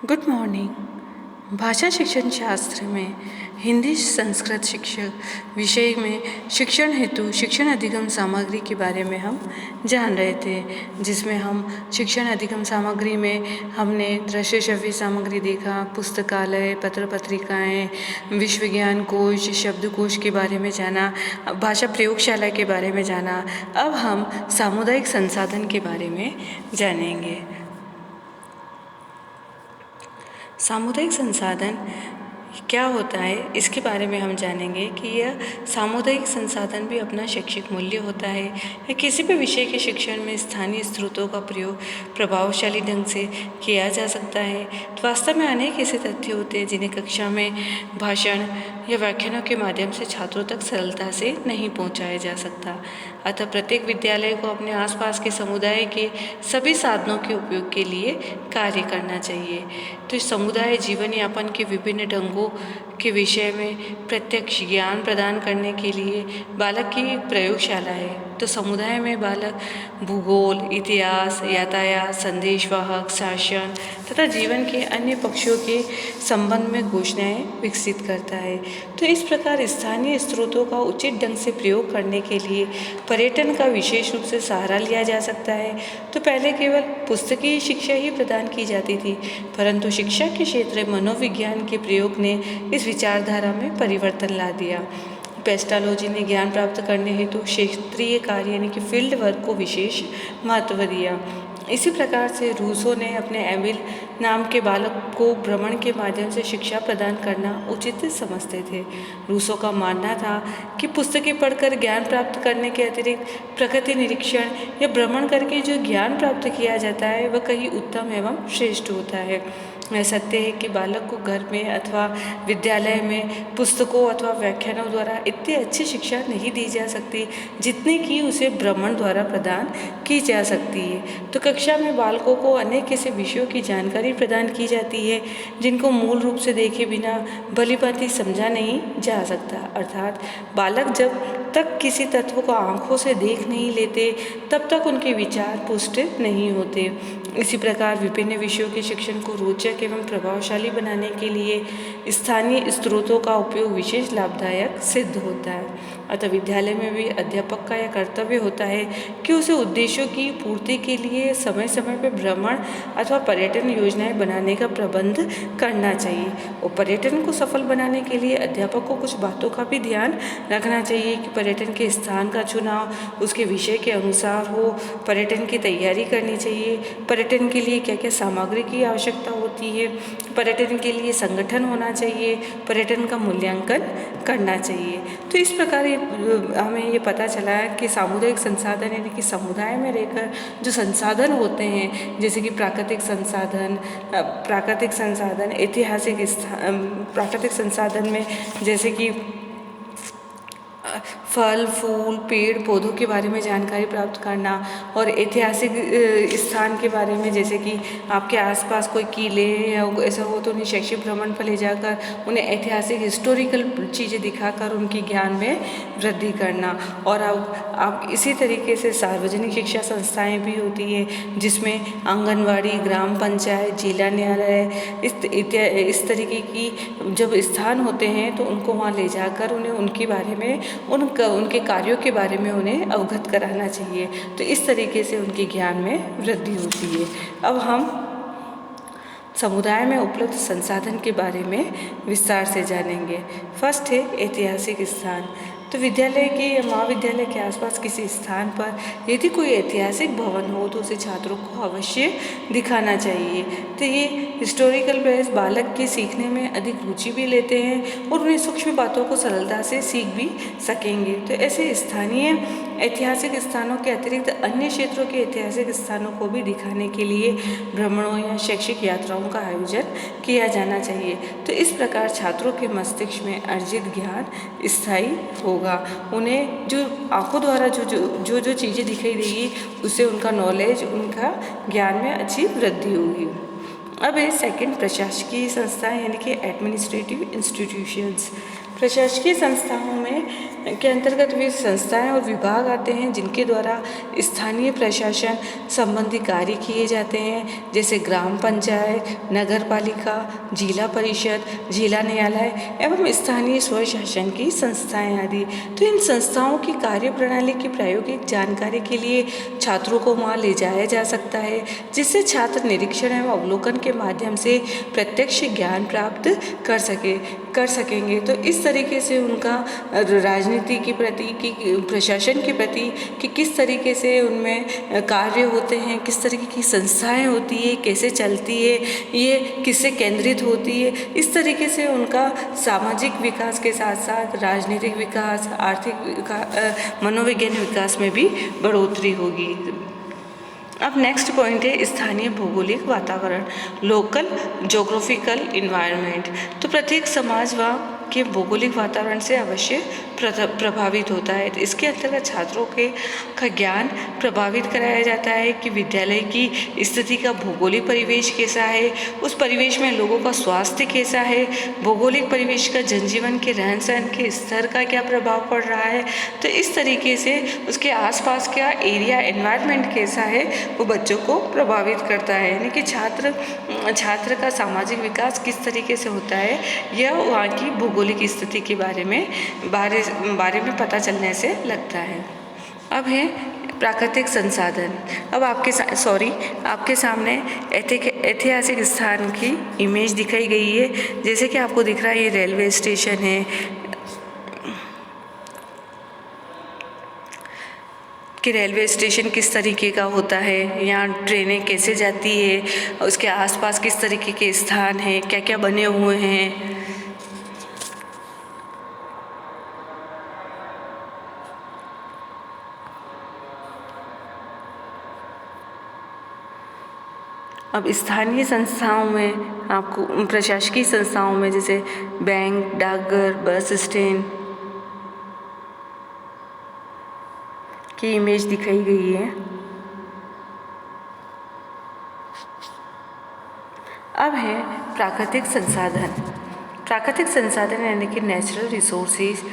Good morning. भाषा शिक्षण शास्त्र में हिंदी संस्कृत शिक्षक विषय में शिक्षण हेतु शिक्षण अधिगम सामग्री के बारे में हम जान रहे थे, जिसमें हम शिक्षण अधिगम सामग्री में हमने दृश्य श्रव्य सामग्री देखा, पुस्तकालय, पत्र पत्रिकाएँ, विश्व विज्ञान कोश, शब्दकोश के बारे में जाना, भाषा प्रयोगशाला के बारे में जाना। अब हम सामुदायिक संसाधन के बारे में जानेंगे। सामुदायिक संसाधन क्या होता है, इसके बारे में हम जानेंगे कि यह सामुदायिक संसाधन भी अपना शैक्षिक मूल्य होता है या किसी भी विषय के शिक्षण में स्थानीय स्रोतों का प्रयोग प्रभावशाली ढंग से किया जा सकता है। तो वास्तव में अनेक ऐसे तथ्य होते हैं जिन्हें कक्षा में भाषण या व्याख्यानों के माध्यम से छात्रों तक सरलता से नहीं पहुंचाया जा सकता। अतः प्रत्येक विद्यालय को अपने आसपास के समुदाय के सभी साधनों के उपयोग के लिए कार्य करना चाहिए। तो समुदाय जीवन यापन के विभिन्न ढंगों के विषय में प्रत्यक्ष ज्ञान प्रदान करने के लिए बालक की प्रयोगशाला है। तो समुदाय में बालक भूगोल, इतिहास, यातायात, संदेशवाहक, शासन तथा जीवन के अन्य पक्षों के संबंध में घोषणाएं विकसित करता है। तो इस प्रकार स्थानीय स्रोतों का उचित ढंग से प्रयोग करने के लिए पर्यटन का विशेष रूप से सहारा लिया जा सकता है। तो पहले केवल पुस्तकीय शिक्षा ही प्रदान की जाती थी, परंतु शिक्षा के क्षेत्र में मनोविज्ञान के प्रयोग ने इस विचारधारा में परिवर्तन ला दिया। पेस्टालॉजी ने ज्ञान प्राप्त करने हेतु क्षेत्रीय कार्य यानी कि फील्ड वर्क को विशेष महत्व दिया। इसी प्रकार से रूसो ने अपने एमिल नाम के बालक को भ्रमण के माध्यम से शिक्षा प्रदान करना उचित समझते थे। रूसो का मानना था कि पुस्तकें पढ़कर ज्ञान प्राप्त करने के अतिरिक्त प्रकृति निरीक्षण या भ्रमण करके जो ज्ञान प्राप्त किया जाता है वह कहीं उत्तम एवं श्रेष्ठ होता है। यह सत्य है कि बालक को घर में अथवा विद्यालय में पुस्तकों अथवा व्याख्यानों द्वारा इतनी अच्छी शिक्षा नहीं दी जा सकती जितनी कि उसे भ्रमण द्वारा प्रदान की जा सकती है। तो कक्षा में बालकों को अनेक ऐसे विषयों की जानकारी प्रदान की जाती है जिनको मूल रूप से देखे बिना भलीभांति समझा नहीं जा सकता। अर्थात बालक जब तक किसी तत्व को आंखों से देख नहीं लेते तब तक उनके विचार पुष्ट नहीं होते। इसी प्रकार विभिन्न विषयों के शिक्षण को रोचक एवं प्रभावशाली बनाने के लिए स्थानीय स्रोतों का उपयोग विशेष लाभदायक सिद्ध होता है। अतः विद्यालय में भी अध्यापक का यह कर्तव्य होता है कि उसे उद्देश्यों की पूर्ति के लिए समय समय पर भ्रमण अथवा पर्यटन योजनाएं बनाने का प्रबंध करना चाहिए। और पर्यटन को सफल बनाने के लिए अध्यापक को कुछ बातों का भी ध्यान रखना चाहिए कि पर्यटन के स्थान का चुनाव उसके विषय के अनुसार हो, पर्यटन की तैयारी करनी चाहिए, पर्यटन के लिए क्या क्या सामग्री की आवश्यकता होती है, पर्यटन के लिए संगठन होना चाहिए, पर्यटन का मूल्यांकन करना चाहिए। तो इस प्रकार हमें ये पता चला है कि सामुदायिक संसाधन यानी कि समुदाय में रहकर जो संसाधन होते हैं, जैसे कि प्राकृतिक संसाधन, ऐतिहासिक प्राकृतिक संसाधन में जैसे कि फल, फूल, पेड़, पौधों के बारे में जानकारी प्राप्त करना और ऐतिहासिक स्थान के बारे में जैसे कि आपके आसपास कोई किले या ऐसा हो तो उन्हें शैक्षिक भ्रमण पर ले जाकर उन्हें ऐतिहासिक हिस्टोरिकल चीज़ें दिखाकर उनकी ज्ञान में वृद्धि करना। और अब आप इसी तरीके से सार्वजनिक शिक्षा संस्थाएं भी होती है जिसमें आंगनवाड़ी, ग्राम पंचायत, जिला न्यायालय इस तरीके की जब स्थान होते हैं तो उनको वहाँ ले जाकर उन्हें उनके बारे में उनके कार्यों के बारे में उन्हें अवगत कराना चाहिए। तो इस तरीके से उनके ज्ञान में वृद्धि होती है। अब हम समुदाय में उपलब्ध संसाधन के बारे में विस्तार से जानेंगे। फर्स्ट है ऐतिहासिक स्थान। तो विद्यालय के या महाविद्यालय के आसपास किसी स्थान पर यदि कोई ऐतिहासिक भवन हो तो उसे छात्रों को अवश्य दिखाना चाहिए। तो ये हिस्टोरिकल प्लेस बालक के सीखने में अधिक रुचि भी लेते हैं और उन्हें सूक्ष्म बातों को सरलता से सीख भी सकेंगे। तो ऐसे स्थानीय ऐतिहासिक स्थानों के अतिरिक्त अन्य क्षेत्रों के ऐतिहासिक स्थानों को भी दिखाने के लिए भ्रमणों या शैक्षिक यात्राओं का आयोजन किया जाना चाहिए। तो इस प्रकार छात्रों के मस्तिष्क में अर्जित ज्ञान स्थायी होगा। उन्हें जो आंखों द्वारा जो चीज़ें दिखाई देगी उससे उनका नॉलेज, उनका ज्ञान में अच्छी वृद्धि होगी। अब है सेकंड प्रशासकीय संस्थाएं यानी कि एडमिनिस्ट्रेटिव इंस्टीट्यूशंस। प्रशासकीय संस्थाओं में के अंतर्गत वे संस्थाएं और विभाग आते हैं जिनके द्वारा स्थानीय प्रशासन संबंधी कार्य किए जाते हैं, जैसे ग्राम पंचायत, नगर पालिका, जिला परिषद, जिला न्यायालय एवं स्थानीय स्वशासन की संस्थाएं आदि। तो इन संस्थाओं की कार्य प्रणाली की प्रायोगिक जानकारी के लिए छात्रों को वहाँ ले जाया जा सकता है, जिससे छात्र निरीक्षण एवं अवलोकन के माध्यम से प्रत्यक्ष ज्ञान प्राप्त कर सकेंगे। तो इस तरीके से उनका राजनीति के प्रति कि प्रशासन के प्रति कि किस तरीके से उनमें कार्य होते हैं, किस तरीके की संस्थाएं होती है, कैसे चलती है, ये किससे केंद्रित होती है, इस तरीके से उनका सामाजिक विकास के साथ साथ राजनीतिक विकास, आर्थिक विकास, मनोवैज्ञानिक विकास में भी बढ़ोतरी होगी। अब नेक्स्ट पॉइंट है स्थानीय भौगोलिक वातावरण, लोकल जोग्राफिकल इन्वायरमेंट। तो प्रत्येक समाज व के भौगोलिक वातावरण से अवश्य प्रभावित होता है। तो इसके अंतर्गत छात्रों का ज्ञान प्रभावित कराया जाता है कि विद्यालय की स्थिति का भौगोलिक परिवेश कैसा है, उस परिवेश में लोगों का स्वास्थ्य कैसा है, भौगोलिक परिवेश का जनजीवन के रहन सहन के स्तर का क्या प्रभाव पड़ रहा है। तो इस तरीके से उसके आसपास का एरिया एनवायरनमेंट कैसा है वो बच्चों को प्रभावित करता है, यानी कि छात्र का सामाजिक विकास किस तरीके से होता है यह वहाँ की भौगोलिक स्थिति के बारे में पता चलने से लगता है। अब है प्राकृतिक संसाधन। अब आपके सामने ऐतिहासिक स्थान की इमेज दिखाई गई है। जैसे कि आपको दिख रहा है ये रेलवे स्टेशन है कि रेलवे स्टेशन किस तरीके का होता है, यहाँ ट्रेनें कैसे जाती है, उसके आसपास किस तरीके के स्थान हैं, क्या क्या बने हुए हैं। अब स्थानीय संस्थाओं में आपको प्रशासकीय संस्थाओं में जैसे बैंक, डाकघर, बस स्टैंड की इमेज दिखाई गई है। अब है प्राकृतिक संसाधन यानी कि नेचुरल रिसोर्सेज।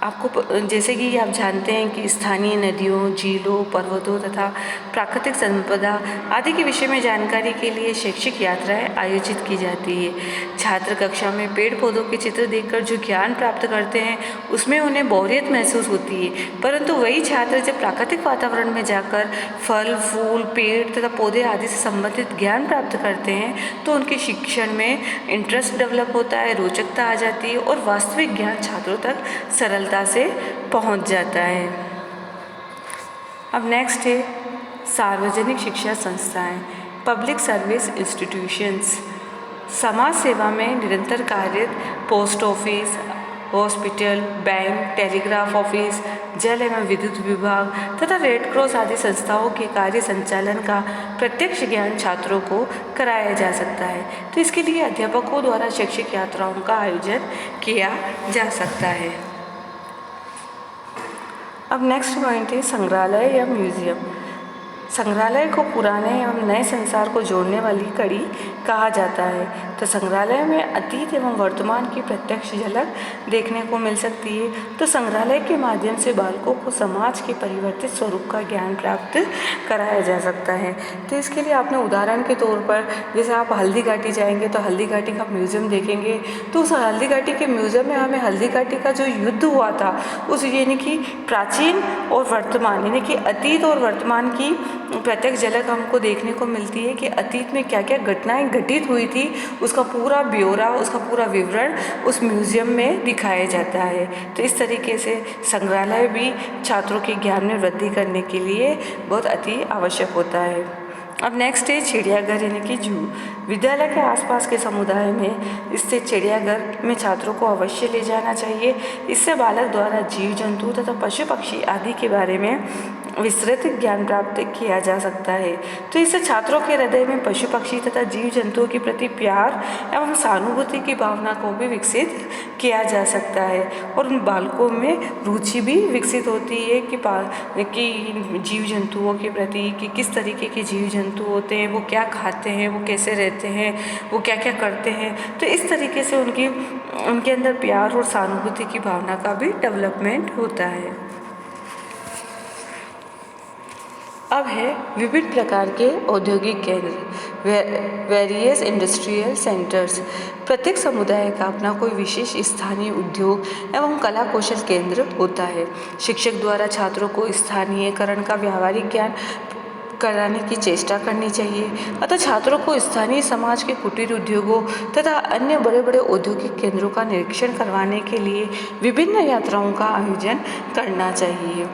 आपको जैसे कि आप जानते हैं कि स्थानीय नदियों, झीलों, पर्वतों तथा प्राकृतिक संपदा आदि के विषय में जानकारी के लिए शैक्षिक यात्राएं आयोजित की जाती है। छात्र कक्षा में पेड़ पौधों के चित्र देखकर जो ज्ञान प्राप्त करते हैं उसमें उन्हें बोरियत महसूस होती है, परंतु वही छात्र जब प्राकृतिक वातावरण में जाकर फल, फूल, पेड़ तथा पौधे आदि से संबंधित ज्ञान प्राप्त करते हैं तो उनके शिक्षण में इंटरेस्ट डेवलप होता है, रोचकता आ जाती है और वास्तविक ज्ञान छात्रों तक सरलता से पहुंच जाता है। अब नेक्स्ट है सार्वजनिक शिक्षा संस्थाएं, पब्लिक सर्विस इंस्टीट्यूशंस। समाज सेवा में निरंतर कार्यरत post office, hospital, bank, telegraph office, जल एवं विद्युत विभाग तथा रेड क्रॉस आदि संस्थाओं के कार्य संचालन का प्रत्यक्ष ज्ञान छात्रों को कराया जा सकता है। तो इसके लिए अध्यापकों द्वारा शैक्षिक यात्राओं का आयोजन किया जा सकता है। अब नेक्स्ट पॉइंट है संग्रहालय या म्यूजियम। संग्रहालय को पुराने एवं नए संसार को जोड़ने वाली कड़ी कहा जाता है। तो संग्रहालय में अतीत एवं वर्तमान की प्रत्यक्ष झलक देखने को मिल सकती है। तो संग्रहालय के माध्यम से बालकों को समाज के परिवर्तित स्वरूप का ज्ञान प्राप्त कराया जा सकता है। तो इसके लिए आपने उदाहरण के तौर पर जैसे आप हल्दी घाटी जाएंगे तो हल्दी घाटी का म्यूजियम देखेंगे, तो उस हल्दी घाटी के म्यूजियम में हमें हल्दी घाटी का जो युद्ध हुआ था उस यानी कि प्राचीन और वर्तमान यानी कि अतीत और वर्तमान की प्रत्यक्ष झलक हमको देखने को मिलती है कि अतीत में क्या क्या घटनाएं घटित हुई थी, उसका पूरा ब्यौरा, उसका पूरा विवरण उस म्यूज़ियम में दिखाया जाता है। तो इस तरीके से संग्रहालय भी छात्रों के ज्ञान में वृद्धि करने के लिए बहुत अति आवश्यक होता है। अब नेक्स्ट है चिड़ियाघर यानी कि जू। विद्यालय के आसपास के समुदाय में स्थित चिड़ियाघर में छात्रों को अवश्य ले जाना चाहिए। इससे बालक द्वारा जीव जंतु तथा पशु पक्षी आदि के बारे में विस्तृत ज्ञान प्राप्त किया जा सकता है। तो इससे छात्रों के हृदय में पशु पक्षी तथा जीव जंतुओं के प्रति प्यार एवं सहानुभूति की भावना को भी विकसित किया जा सकता है और उन बालकों में रुचि भी विकसित होती है कि जीव जंतुओं के प्रति, कि किस तरीके के जीव जंतु होते हैं, वो क्या खाते हैं, वो कैसे रहते हैं, वो क्या क्या करते हैं। तो इस तरीके से उनके अंदर प्यार और सहानुभूति की भावना का भी डेवलपमेंट होता है। अब है विभिन्न प्रकार के औद्योगिक केंद्र, वेरियस इंडस्ट्रियल सेंटर्स। प्रत्येक समुदाय का अपना कोई विशेष स्थानीय उद्योग एवं कला कौशल केंद्र होता है। शिक्षक द्वारा छात्रों को स्थानीयकरण का व्यावहारिक ज्ञान कराने की चेष्टा करनी चाहिए। अतः छात्रों को स्थानीय समाज के कुटीर उद्योगों तथा अन्य बड़े बड़े औद्योगिक केंद्रों का निरीक्षण करवाने के लिए विभिन्न यात्राओं का आयोजन करना चाहिए।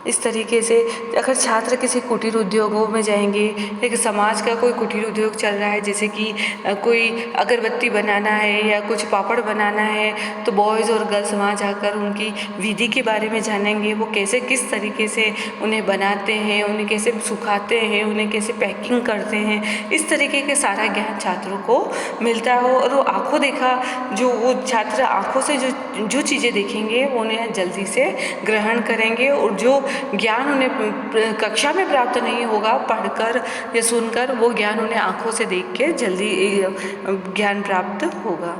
इस तरीके से अगर छात्र किसी कुटीर उद्योगों में जाएंगे, एक समाज का कोई कुटीर उद्योग चल रहा है, जैसे कि कोई अगरबत्ती बनाना है या कुछ पापड़ बनाना है, तो बॉयज़ और गर्ल्स वहाँ जाकर उनकी विधि के बारे में जानेंगे, वो कैसे किस तरीके से उन्हें बनाते हैं, उन्हें कैसे सुखाते हैं, उन्हें कैसे पैकिंग करते हैं। इस तरीके के सारा ज्ञान छात्रों को मिलता हो और वो आँखों देखा, जो वो छात्र आँखों से जो चीज़ें देखेंगे वो उन्हें जल्दी से ग्रहण करेंगे और जो ज्ञान उन्हें कक्षा में प्राप्त नहीं होगा पढ़कर या सुनकर, वो ज्ञान उन्हें आँखों से देख के जल्दी ज्ञान प्राप्त होगा।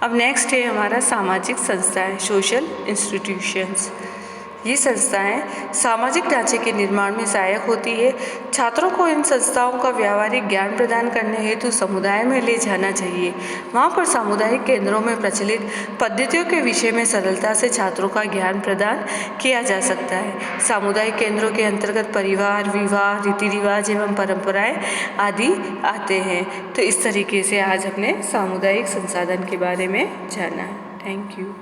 अब नेक्स्ट है हमारा सामाजिक संस्थाएं, सोशल इंस्टीट्यूशंस। ये संस्थाएं सामाजिक ढांचे के निर्माण में सहायक होती है। छात्रों को इन संस्थाओं का व्यावहारिक ज्ञान प्रदान करने हेतु समुदाय में ले जाना चाहिए। वहाँ पर सामुदायिक केंद्रों में प्रचलित पद्धतियों के विषय में सरलता से छात्रों का ज्ञान प्रदान किया जा सकता है। सामुदायिक केंद्रों के अंतर्गत परिवार, विवाह, रीति रिवाज एवं परंपराएं आदि आते हैं। तो इस तरीके से आज हमने सामुदायिक संसाधन के बारे में जाना। Thank you.